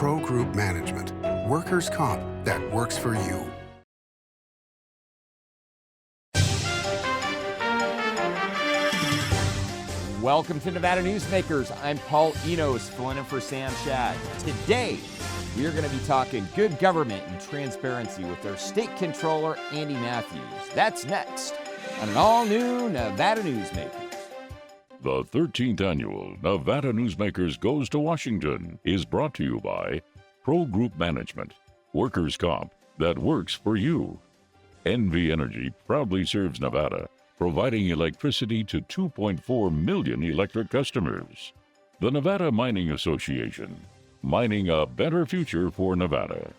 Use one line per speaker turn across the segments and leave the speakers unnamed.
Pro Group Management. Workers' comp that works for you.
Welcome to Nevada Newsmakers. I'm Paul Enos, filling in for Sam Shad. Today, we are going to be talking good government and transparency with our state controller, Andy Matthews. That's next on an all-new Nevada Newsmakers.
The 13th annual Nevada Newsmakers Goes to Washington is brought to you by Pro Group Management, workers' comp that works for you. NV Energy proudly serves Nevada, providing electricity to 2.4 million electric customers. The Nevada Mining Association, mining a better future for Nevada.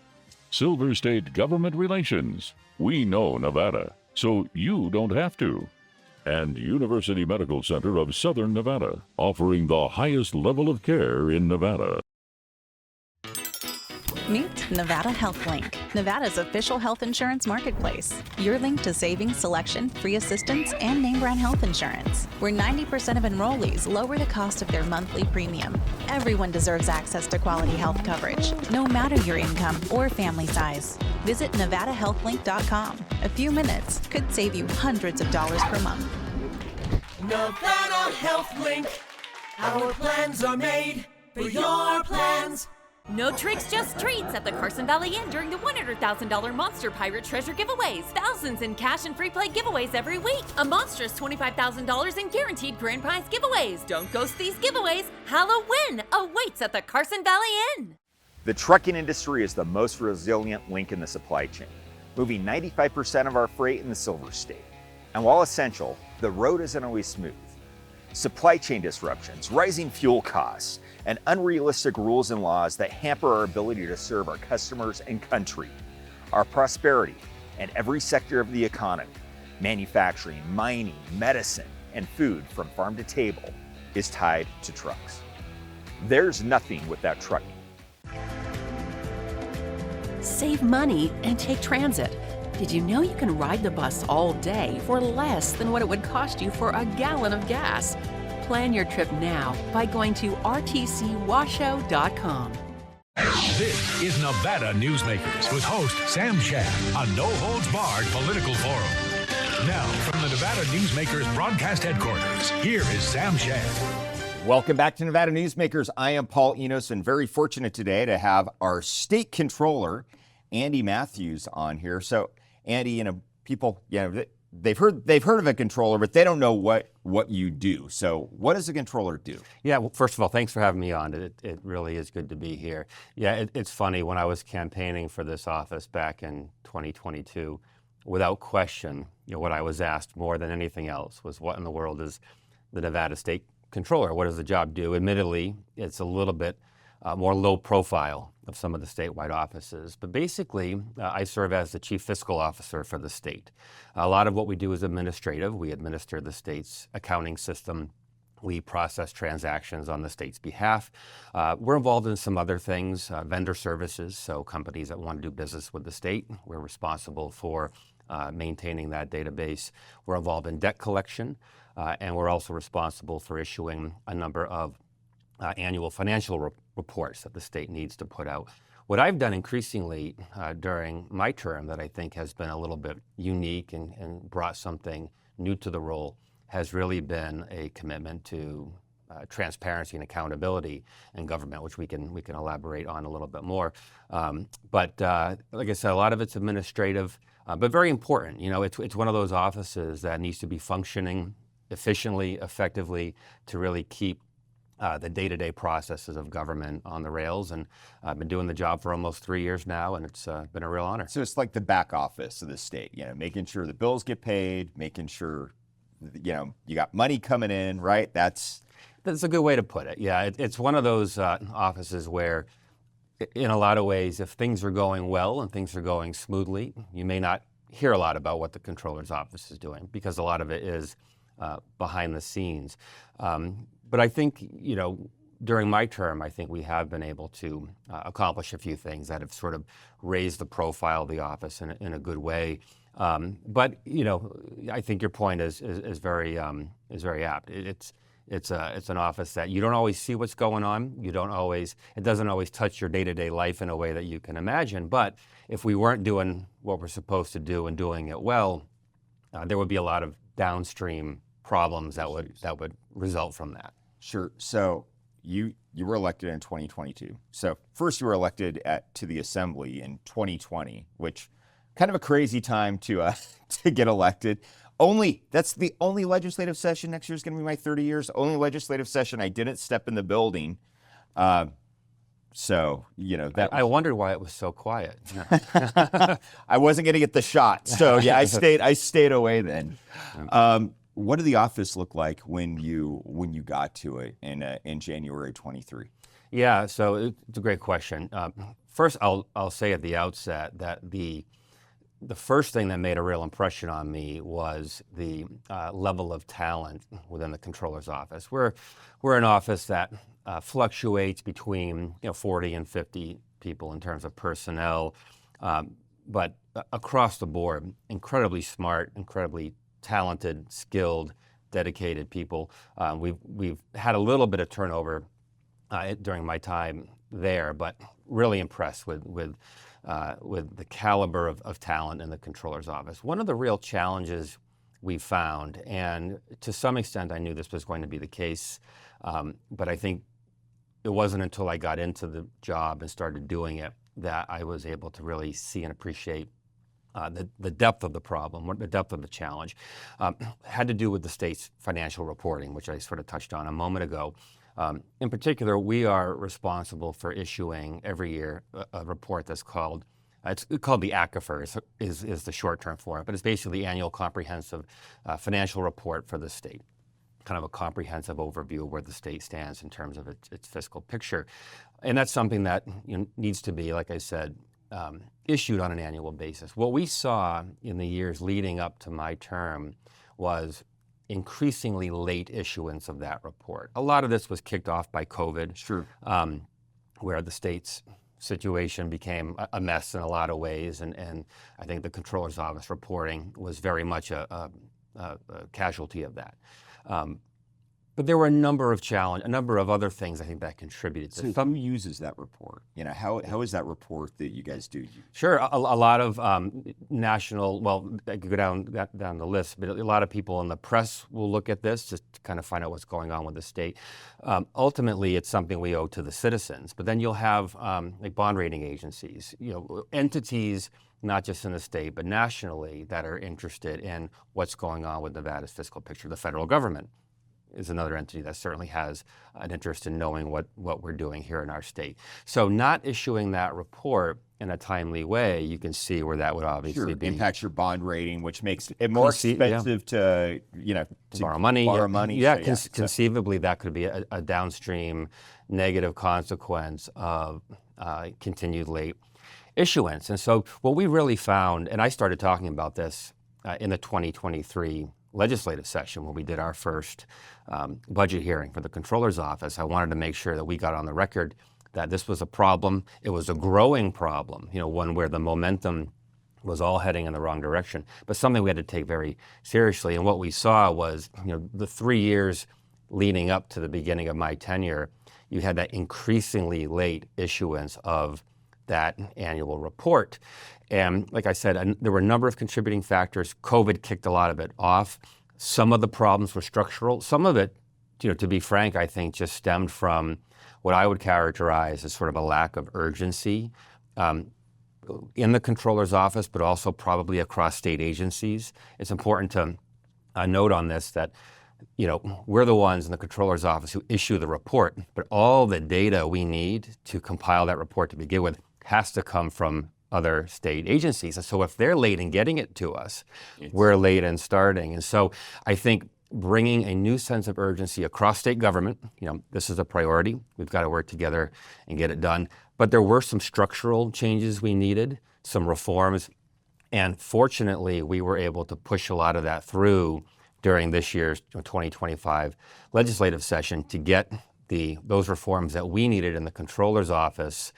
Silver State Government Relations, we know Nevada, so you don't have to. And University Medical Center of Southern Nevada, offering the highest level of care in Nevada.
Meet Nevada Health Link, Nevada's official health insurance marketplace. Your link to savings, selection, free assistance, and name brand health insurance, where 90% of enrollees lower the cost of their monthly premium. Everyone deserves access to quality health coverage, no matter your income or family size. Visit NevadaHealthLink.com. A few minutes could save you hundreds of dollars per month.
Nevada Health Link. Our plans are made for your plans.
No tricks, just treats at the Carson Valley Inn during the $100,000 Monster Pirate Treasure giveaways. Thousands in cash and free play giveaways every week. A monstrous $25,000 in guaranteed grand prize giveaways. Don't ghost these giveaways. Halloween awaits at the Carson Valley Inn.
The trucking industry is the most resilient link in the supply chain, moving 95% of our freight in the Silver State. And while essential, the road isn't always smooth. Supply chain disruptions, rising fuel costs, and unrealistic rules and laws that hamper our ability to serve our customers and country. Our prosperity and every sector of the economy, manufacturing, mining, medicine, and food from farm to table, is tied to trucks. There's nothing without trucking.
Save money and take transit. Did you know you can ride the bus all day for less than what it would cost you for a gallon of gas? Plan your trip now by going to rtcwashoe.com.
This is Nevada Newsmakers with host Sam Shad, a no-holds-barred political forum. Now, from the Nevada Newsmakers broadcast headquarters, here is Sam Shad.
Welcome back to Nevada Newsmakers. I am Paul Enos, and very fortunate today to have our state controller, Andy Matthews, on here. So, Andy, people, they've heard of a controller, but they don't know what you do. So what does a controller do?
Yeah, well, first of all, thanks for having me on. It really is good to be here. Yeah, it's funny, when I was campaigning for this office back in 2022, without question, what I was asked more than anything else was, what in the world is the Nevada State Controller? What does the job do? Admittedly, it's a little bit more low profile of some of the statewide offices. But basically, I serve as the chief fiscal officer for the state. A lot of what we do is administrative. We administer the state's accounting system. We process transactions on the state's behalf. We're involved in some other things, vendor services, so companies that want to do business with the state. We're responsible for maintaining that database. We're involved in debt collection, and we're also responsible for issuing a number of annual financial reports that the state needs to put out. What I've done increasingly during my term that I think has been a little bit unique and brought something new to the role has really been a commitment to transparency and accountability in government, which we can elaborate on a little bit more. But like I said, a lot of it's administrative, but very important. It's one of those offices that needs to be functioning efficiently, effectively, to really keep the day-to-day processes of government on the rails. And I've been doing the job for almost 3 years now, and it's been a real honor.
So it's like the back office of the state, making sure the bills get paid, making sure, you got money coming in, right? That's
a good way to put it. Yeah, it's one of those offices where, in a lot of ways, if things are going well and things are going smoothly, you may not hear a lot about what the controller's office is doing, because a lot of it is behind the scenes. But I think, during my term, I think we have been able to accomplish a few things that have sort of raised the profile of the office in a good way. But I think your point is very apt. It's an office that you don't always see what's going on. It doesn't always touch your day-to-day life in a way that you can imagine. But if we weren't doing what we're supposed to do and doing it well, there would be a lot of downstream problems that would result from that.
Sure. So you were elected in 2022. So first you were elected to the Assembly in 2020, which kind of a crazy time to get elected. That's the only legislative session. Next year is going to be my 30 years. Only legislative session I didn't step in the building. So,
I wondered why it was so quiet.
I wasn't going to get the shot. So yeah, I stayed away then. What did the office look like when you got to it in January 23?
Yeah, so it's a great question. First, I'll say at the outset that the first thing that made a real impression on me was the level of talent within the controller's office. We're an office that fluctuates between 40 and 50 people in terms of personnel, but across the board, incredibly smart, incredibly talented, skilled, dedicated people. We've had a little bit of turnover during my time there, but really impressed with the caliber of talent in the controller's office. One of the real challenges we found, and to some extent I knew this was going to be the case, but I think it wasn't until I got into the job and started doing it that I was able to really see and appreciate the depth of the problem, the depth of the challenge. Had to do with the state's financial reporting, which I sort of touched on a moment ago. In particular, we are responsible for issuing every year a report that's called the ACFR is the short term for it, but it's basically the annual comprehensive financial report for the state. Kind of a comprehensive overview of where the state stands in terms of its fiscal picture. And that's something that needs to be, like I said, issued on an annual basis. What we saw in the years leading up to my term was increasingly late issuance of that report. A lot of this was kicked off by COVID,
sure,
where the state's situation became a mess in a lot of ways, and I think the controller's office reporting was very much a casualty of that. But there were a number of other things I think that contributed.
So who uses that report? How is that report that you guys do use?
Sure, a lot of national. Well, I could go down the list, but a lot of people in the press will look at this just to kind of find out what's going on with the state. Ultimately, it's something we owe to the citizens. But then you'll have like bond rating agencies, entities not just in the state but nationally that are interested in what's going on with Nevada's fiscal picture. The federal government is another entity that certainly has an interest in knowing what we're doing here in our state. So not issuing that report in a timely way, you can see where that would obviously be.
Impacts your bond rating, which makes it more expensive to
borrow money.
Yeah,
conceivably that could be a downstream negative consequence of continued late issuance. And so what we really found, and I started talking about this in the 2023 legislative session when we did our first budget hearing for the controller's office. I wanted to make sure that we got on the record that this was a problem. It was a growing problem, one where the momentum was all heading in the wrong direction, but something we had to take very seriously. And what we saw was, the 3 years leading up to the beginning of my tenure, you had that increasingly late issuance of that annual report. And like I said, there were a number of contributing factors. COVID kicked a lot of it off. Some of the problems were structural. Some of it, to be frank, I think just stemmed from what I would characterize as sort of a lack of urgency in the controller's office, but also probably across state agencies. It's important to note on this that we're the ones in the controller's office who issue the report, but all the data we need to compile that report to begin with has to come from other state agencies. And so if they're late in getting it to us, we're late in starting. And so I think bringing a new sense of urgency across state government, this is a priority. We've got to work together and get it done. But there were some structural changes we needed, some reforms. And fortunately, we were able to push a lot of that through during this year's 2025 legislative session to get those reforms that we needed in the controller's office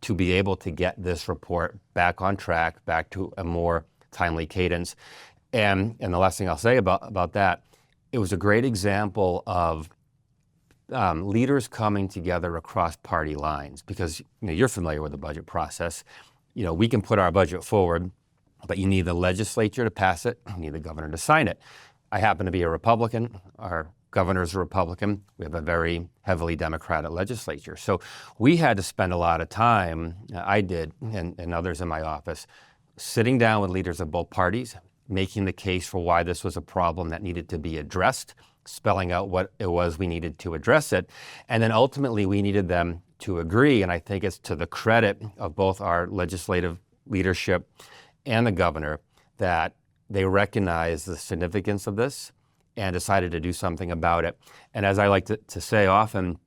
to be able to get this report back on track, back to a more timely cadence. And the last thing I'll say about that, it was a great example of leaders coming together across party lines, because you're familiar with the budget process. We can put our budget forward, but you need the legislature to pass it, you need the governor to sign it. I happen to be a Republican. Our governor's a Republican. We have a very heavily Democratic legislature. So we had to spend a lot of time, I did, and others in my office, sitting down with leaders of both parties, making the case for why this was a problem that needed to be addressed, spelling out what it was we needed to address it. And then ultimately we needed them to agree. And I think it's to the credit of both our legislative leadership and the governor that they recognized the significance of this and decided to do something about it. And as I like to say often,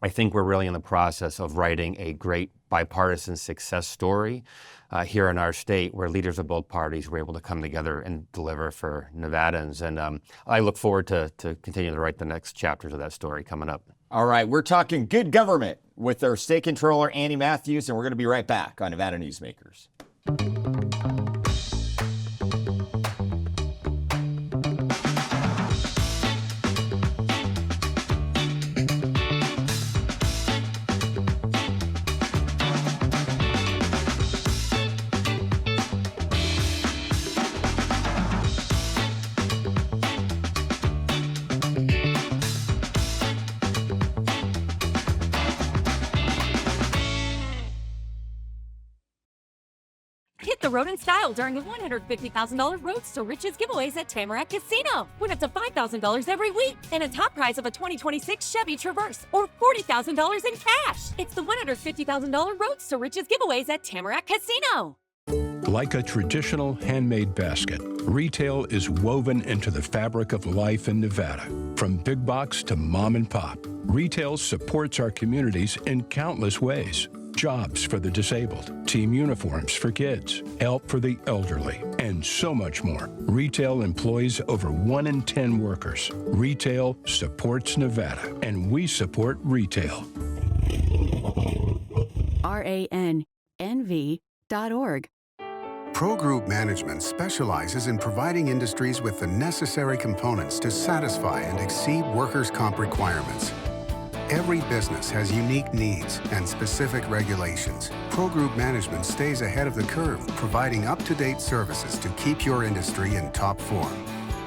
I think we're really in the process of writing a great bipartisan success story here in our state, where leaders of both parties were able to come together and deliver for Nevadans. And I look forward to continuing to write the next chapters of that story coming up.
All right, we're talking good government with our state controller, Andy Matthews, and we're going to be right back on Nevada Newsmakers.
Hit the road in style during the $150,000 Roads to Riches giveaways at Tamarack Casino. Win up to $5,000 every week and a top prize of a 2026 Chevy Traverse or $40,000 in cash. It's the $150,000 Roads to Riches giveaways at Tamarack Casino.
Like a traditional handmade basket, retail is woven into the fabric of life in Nevada. From big box to mom and pop, retail supports our communities in countless ways. Jobs for the disabled, team uniforms for kids, help for the elderly, and so much more. Retail employs over 1 in 10 workers. Retail supports Nevada, and we support retail.
RANNV.org.
Pro Group Management specializes in providing industries with the necessary components to satisfy and exceed workers' comp requirements. Every business has unique needs and specific regulations. Pro Group Management stays ahead of the curve, providing up-to-date services to keep your industry in top form.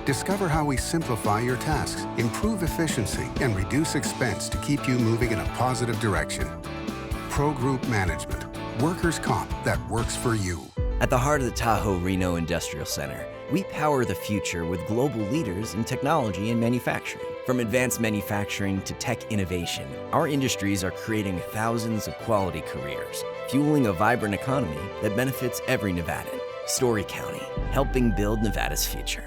Discover how we simplify your tasks, improve efficiency, and reduce expense to keep you moving in a positive direction. Pro Group Management. Workers' comp that works for you.
At the heart of the Tahoe Reno Industrial Center, we power the future with global leaders in technology and manufacturing. From advanced manufacturing to tech innovation, our industries are creating thousands of quality careers, fueling a vibrant economy that benefits every Nevadan. Story County, helping build Nevada's future.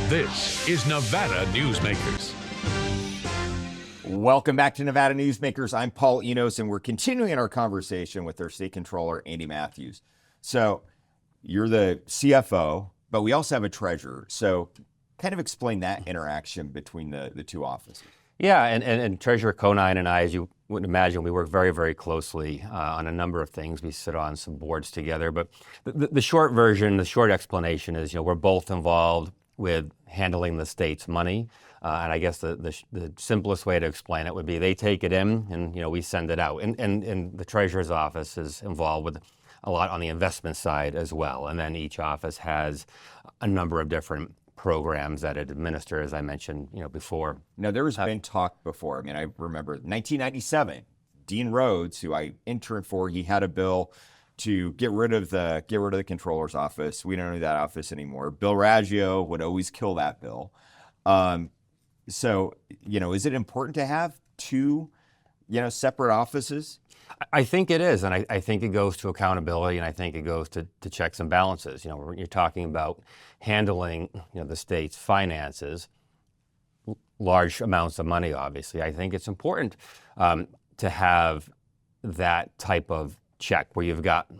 This is Nevada Newsmakers.
Welcome back to Nevada Newsmakers. I'm Paul Enos, and we're continuing our conversation with our state controller, Andy Matthews. So you're the CFO, but we also have a treasurer. So kind of explain that interaction between the two offices.
Yeah, and Treasurer Conine and I, as you would imagine, we work very, very closely on a number of things. We sit on some boards together. But the short version, the short explanation is, we're both involved with handling the state's money. And I guess the simplest way to explain it would be they take it in and, we send it out. And the Treasurer's office is involved with a lot on the investment side as well. And then each office has a number of different programs that it administers, as I mentioned, before.
Now, there has been talk before. I mean, I remember 1997, Dean Rhodes, who I interned for, he had a bill to get rid of the controller's office. We don't need that office anymore. Bill Raggio would always kill that bill. So, is it important to have two, separate offices?
I think it is, and I think it goes to accountability, and I think it goes to checks and balances. When you're talking about handling, the state's finances, large amounts of money, obviously, I think it's important to have that type of check where you've got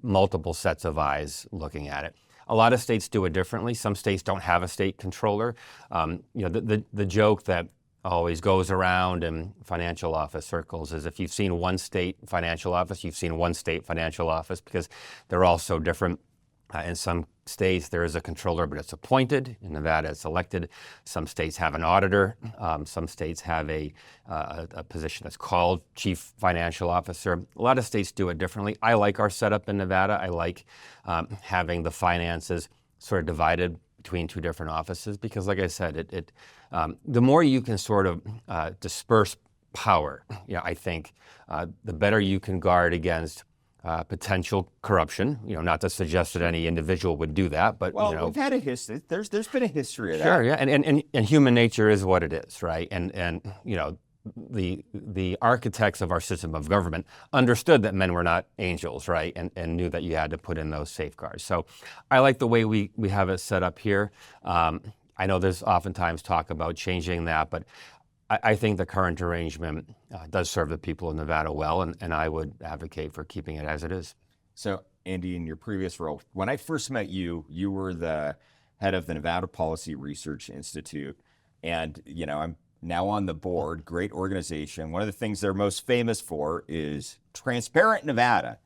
multiple sets of eyes looking at it. A lot of states do it differently. Some states don't have a state controller. The joke that always goes around in financial office circles is if you've seen one state financial office, you've seen one state financial office, because they're all so different. In some states, there is a controller, but it's appointed. In Nevada, it's elected. Some states have an auditor. Some states have a position that's called chief financial officer. A lot of states do it differently. I like our setup in Nevada. I like having the finances sort of divided between two different offices because, like I said, the more you can sort of disperse power, I think the better you can guard against potential corruption. Not to suggest that any individual would do that, but
we've had a history. There's been a history of that.
Sure, yeah, and human nature is what it is, right? And the architects of our system of government understood that men were not angels, right? And knew that you had to put in those safeguards. So I like the way we have it set up here. I know there's oftentimes talk about changing that, but I think the current arrangement does serve the people of Nevada well, and I would advocate for keeping it as it is.
So, Andy, in your previous role, when I first met you, you were the head of the Nevada Policy Research Institute, and I'm now on the board. Great organization. One of the things they're most famous for is Transparent Nevada,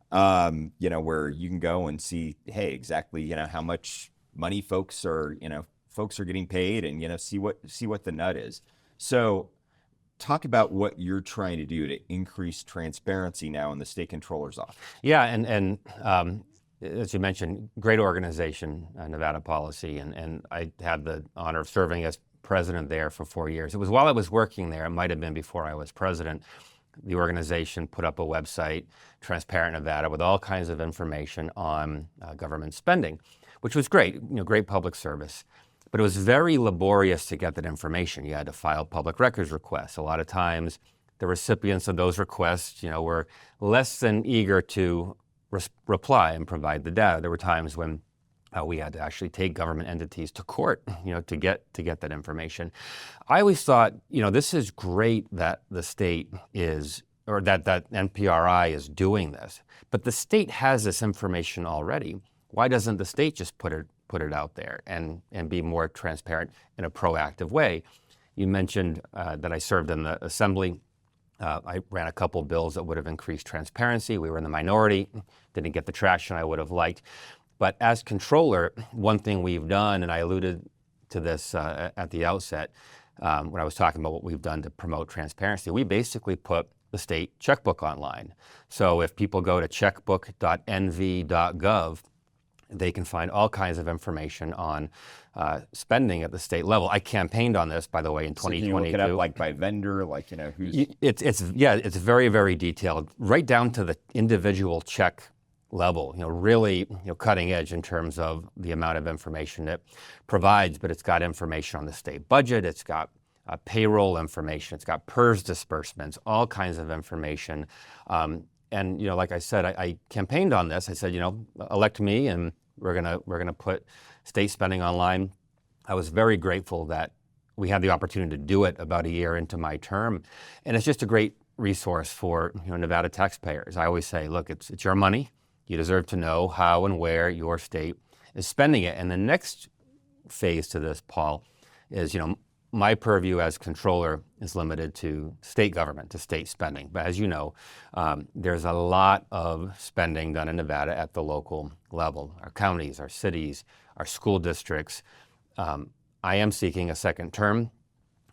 where you can go and see, hey, exactly, how much money folks are getting paid, and see what the nut is. So talk about what you're trying to do to increase transparency now in the state controller's office.
Yeah, and as you mentioned, great organization, Nevada Policy, and I had the honor of serving as president there for 4 years. It was while I was working there, it might have been before I was president, the organization put up a website, Transparent Nevada, with all kinds of information on government spending, which was great, great public service. But it was very laborious to get that information. You had to file public records requests. A lot of times, the recipients of those requests, were less than eager to reply and provide the data. There were times when we had to actually take government entities to court, to get that information. I always thought, this is great that the state is, or that NPRI is doing this. But the state has this information already. Why doesn't the state just put it out there and be more transparent in a proactive way? You mentioned that I served in the Assembly. I ran a couple bills that would have increased transparency. We were in the minority, didn't get the traction I would have liked. But as controller, one thing we've done, and I alluded to this at the outset when I was talking about what we've done to promote transparency, we basically put the state checkbook online. So if people go to checkbook.nv.gov, they can find all kinds of information on spending at the state level. I campaigned on this, by the way, in 2022.
So can you look it up, like by vendor, who's?
It's very, very detailed, right down to the individual check level. Really, cutting edge in terms of the amount of information it provides. But it's got information on the state budget. It's got payroll information. It's got PERS disbursements, all kinds of information. And like I said, I campaigned on this. I said, elect me, and we're gonna put state spending online. I was very grateful that we had the opportunity to do it about a year into my term, and it's just a great resource for Nevada taxpayers. I always say, look, it's your money. You deserve to know how and where your state is spending it. And the next phase to this, Paul, is my purview as controller is limited to state government, to state spending. But as you know, there's a lot of spending done in Nevada at the local level. Our counties, our cities, our school districts. I am seeking a second term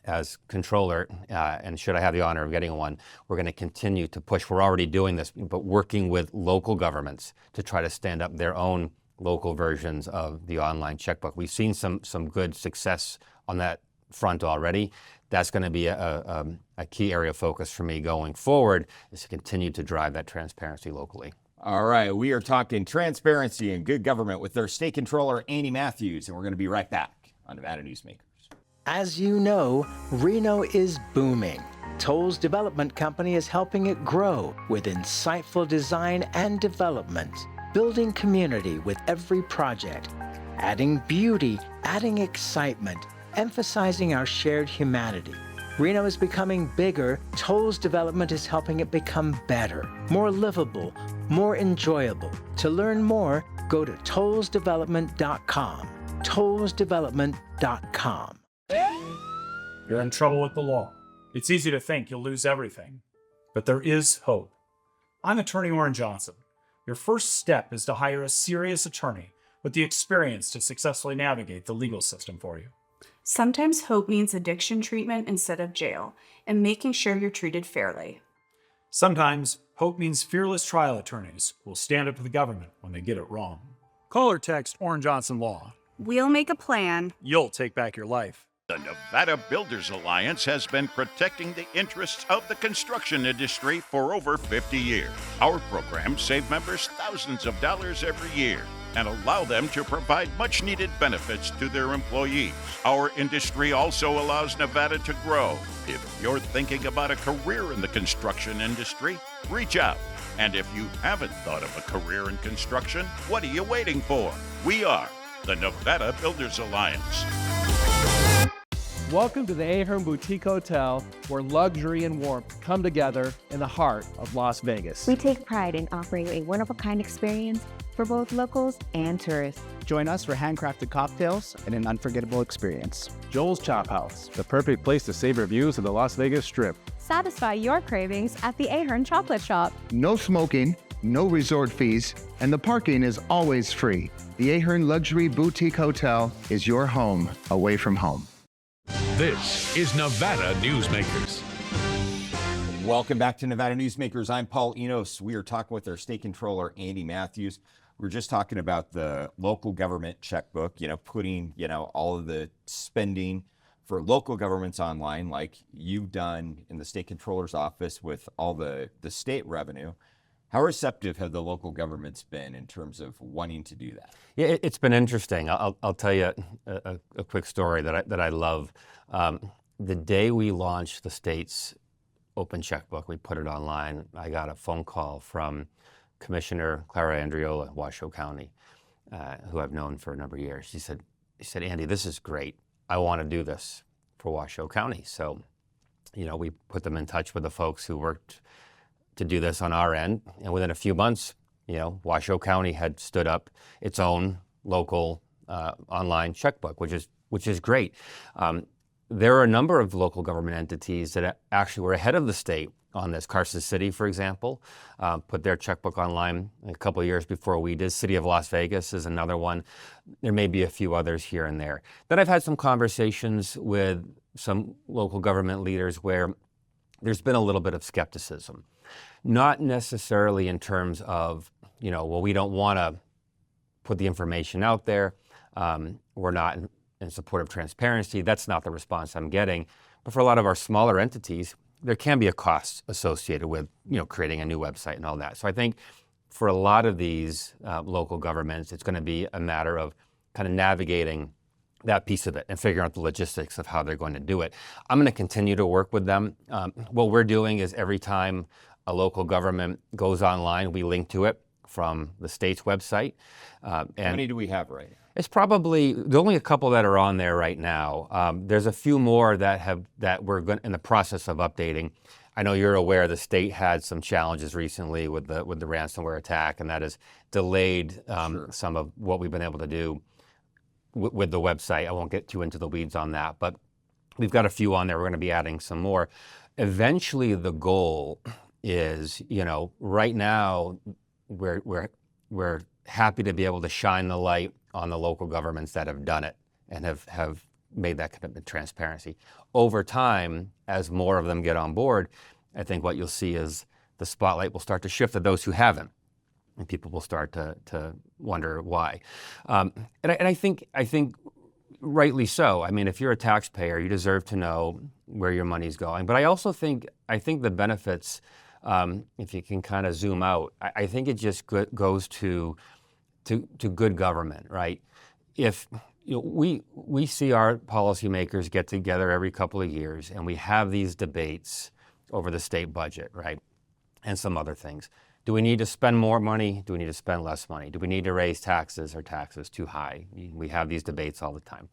as controller, and should I have the honor of getting one, we're going to continue to push. We're already doing this, but working with local governments to try to stand up their own local versions of the online checkbook. We've seen some good success on that front already. That's going to be a key area of focus for me going forward, is to continue to drive that transparency locally.
All right, we are talking transparency and good government with their state controller, Andy Matthews, and we're going to be right back on Nevada Newsmakers.
As you know, Reno is booming. Toll's development company is helping it grow with insightful design and development, building community with every project, adding beauty, adding excitement, emphasizing our shared humanity. Reno is becoming bigger. Toll's development is helping it become better, more livable, more enjoyable. To learn more, go to tollsdevelopment.com. tollsdevelopment.com.
You're in trouble with the law. It's easy to think you'll lose everything, but there is hope. I'm attorney Warren Johnson. Your first step is to hire a serious attorney with the experience to successfully navigate the legal system for you.
Sometimes hope means addiction treatment instead of jail, and making sure you're treated fairly.
Sometimes hope means fearless trial attorneys who will stand up to the government when they get it wrong. Call or text Orrin Johnson Law.
We'll make a plan.
You'll take back your life.
The Nevada Builders Alliance has been protecting the interests of the construction industry for over 50 years. Our programs save members thousands of dollars every year and allow them to provide much-needed benefits to their employees. Our industry also allows Nevada to grow. If you're thinking about a career in the construction industry, reach out. And if you haven't thought of a career in construction, what are you waiting for? We are the Nevada Builders Alliance.
Welcome to the Ahern Boutique Hotel, where luxury and warmth come together in the heart of Las Vegas.
We take pride in offering a one-of-a-kind experience for both locals and tourists.
Join us for handcrafted cocktails and an unforgettable experience.
Joel's Chop House, the perfect place to savor views of the Las Vegas Strip.
Satisfy your cravings at the Ahern Chocolate Shop.
No smoking, no resort fees, and the parking is always free. The Ahern Luxury Boutique Hotel is your home away from home.
This is Nevada Newsmakers.
Welcome back to Nevada Newsmakers. I'm Paul Enos. We are talking with our state controller, Andy Matthews. We're just talking about the local government checkbook, putting, all of the spending for local governments online, like you've done in the state controller's office with all the state revenue. How receptive have the local governments been in terms of wanting to do that?
Yeah, it's been interesting. I'll tell you a quick story that I love. The day we launched the state's open checkbook, we put it online, I got a phone call from Commissioner Clara Andriola, Washoe County, who I've known for a number of years. She said, Andy, this is great. I want to do this for Washoe County. So, we put them in touch with the folks who worked to do this on our end. And within a few months, Washoe County had stood up its own local online checkbook, which is great. There are a number of local government entities that actually were ahead of the state on this. Carson City, for example, put their checkbook online a couple of years before we did. City of Las Vegas is another one. There may be a few others here and there. Then I've had some conversations with some local government leaders where there's been a little bit of skepticism. Not necessarily in terms of, we don't want to put the information out there. We're not in support of transparency. That's not the response I'm getting. But for a lot of our smaller entities, there can be a cost associated with, creating a new website and all that. So I think for a lot of these local governments, it's going to be a matter of kind of navigating that piece of it and figuring out the logistics of how they're going to do it. I'm going to continue to work with them. What we're doing is every time a local government goes online, we link to it from the state's website.
How many do we have right now?
It's probably, there's only a couple that are on there right now. There's a few more that we're in the process of updating. I know you're aware the state had some challenges recently with the ransomware attack, and that has delayed some of what we've been able to do with the website. I won't get too into the weeds on that, but we've got a few on there. We're going to be adding some more. Eventually, the goal is, right now we're happy to be able to shine the light on the local governments that have done it and have made that commitment to transparency. Over time, as more of them get on board, I think what you'll see is the spotlight will start to shift to those who haven't, and people will start to wonder why. And I think rightly so. I mean, if you're a taxpayer, you deserve to know where your money's going. But I also think the benefits, if you can kind of zoom out, I think it just goes to good government, right? If we see our policymakers get together every couple of years and we have these debates over the state budget, right? And some other things. Do we need to spend more money? Do we need to spend less money? Do we need to raise taxes? Are taxes too high? We have these debates all the time.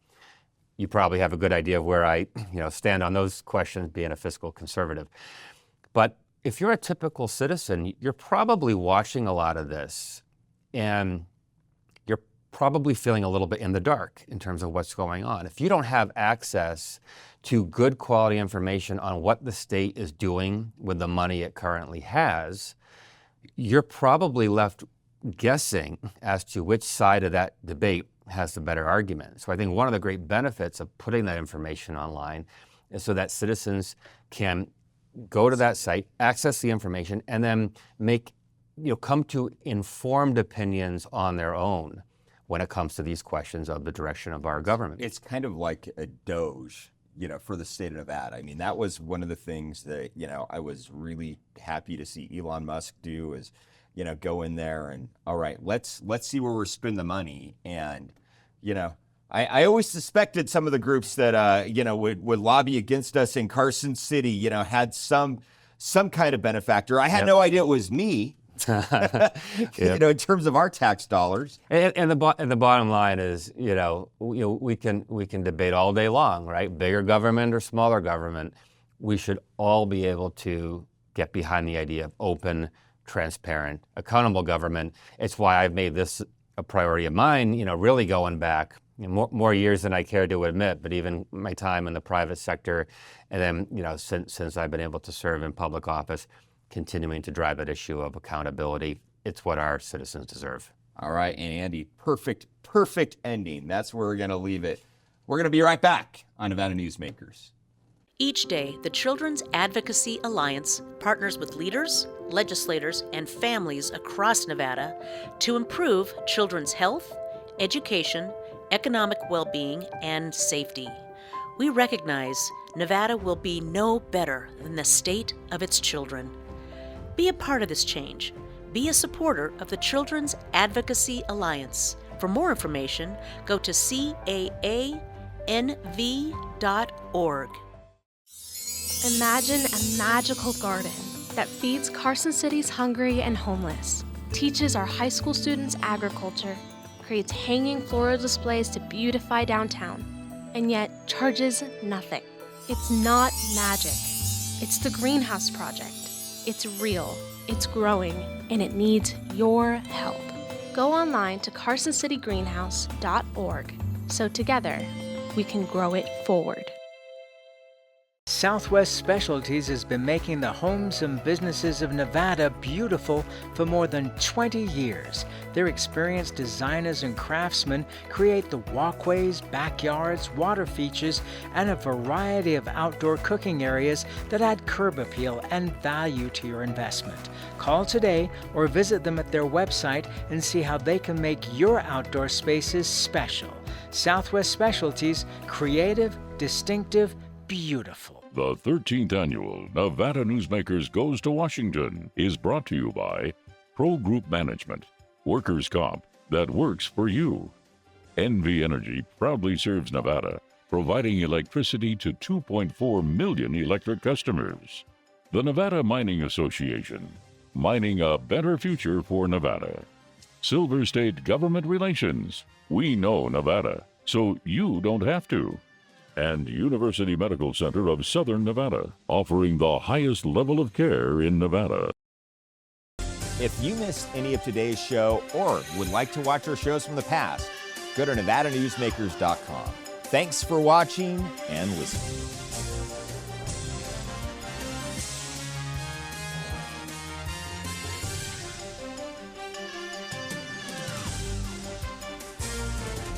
You probably have a good idea of where I stand on those questions, being a fiscal conservative. But if you're a typical citizen, you're probably watching a lot of this and you're probably feeling a little bit in the dark in terms of what's going on. If you don't have access to good quality information on what the state is doing with the money it currently has, you're probably left guessing as to which side of that debate has the better argument. So I think one of the great benefits of putting that information online is so that citizens can go to that site, access the information, and then come to informed opinions on their own when it comes to these questions of the direction of our government.
It's kind of like a Doge, for the state of Nevada. I mean, that was one of the things that, I was really happy to see Elon Musk do is, go in there and, all right, let's see where we're spending the money. And, I always suspected some of the groups that, would lobby against us in Carson City, had some kind of benefactor. I had no idea it was me. In terms of our tax dollars,
and the bottom line is, we can debate all day long, right? Bigger government or smaller government. We should all be able to get behind the idea of open, transparent, accountable government. It's why I've made this a priority of mine. Really going back more years than I care to admit, but even my time in the private sector, and then since I've been able to serve in public office, continuing to drive that issue of accountability. It's what our citizens deserve.
All right, and Andy, perfect ending. That's where we're going to leave it. We're going to be right back on Nevada Newsmakers.
Each day, the Children's Advocacy Alliance partners with leaders, legislators, and families across Nevada to improve children's health, education, economic well-being, and safety. We recognize Nevada will be no better than the state of its children. Be a part of this change. Be a supporter of the Children's Advocacy Alliance. For more information, go to caanv.org.
Imagine a magical garden that feeds Carson City's hungry and homeless, teaches our high school students agriculture, creates hanging floral displays to beautify downtown, and yet charges nothing. It's not magic. It's the Greenhouse Project. It's real, it's growing, and it needs your help. Go online to carsоncitygreenhouse.org so together we can grow it forward.
Southwest Specialties has been making the homes and businesses of Nevada beautiful for more than 20 years. Their experienced designers and craftsmen create the walkways, backyards, water features, and a variety of outdoor cooking areas that add curb appeal and value to your investment. Call today or visit them at their website and see how they can make your outdoor spaces special. Southwest Specialties, creative, distinctive, beautiful.
The 13th annual Nevada Newsmakers Goes to Washington is brought to you by Pro Group Management, workers' comp that works for you. NV Energy proudly serves Nevada, providing electricity to 2.4 million electric customers. The Nevada Mining Association, mining a better future for Nevada. Silver State Government Relations, we know Nevada, so you don't have to. And University Medical Center of Southern Nevada, offering the highest level of care in Nevada.
If you missed any of today's show or would like to watch our shows from the past, go to NevadaNewsmakers.com. Thanks for watching and listening.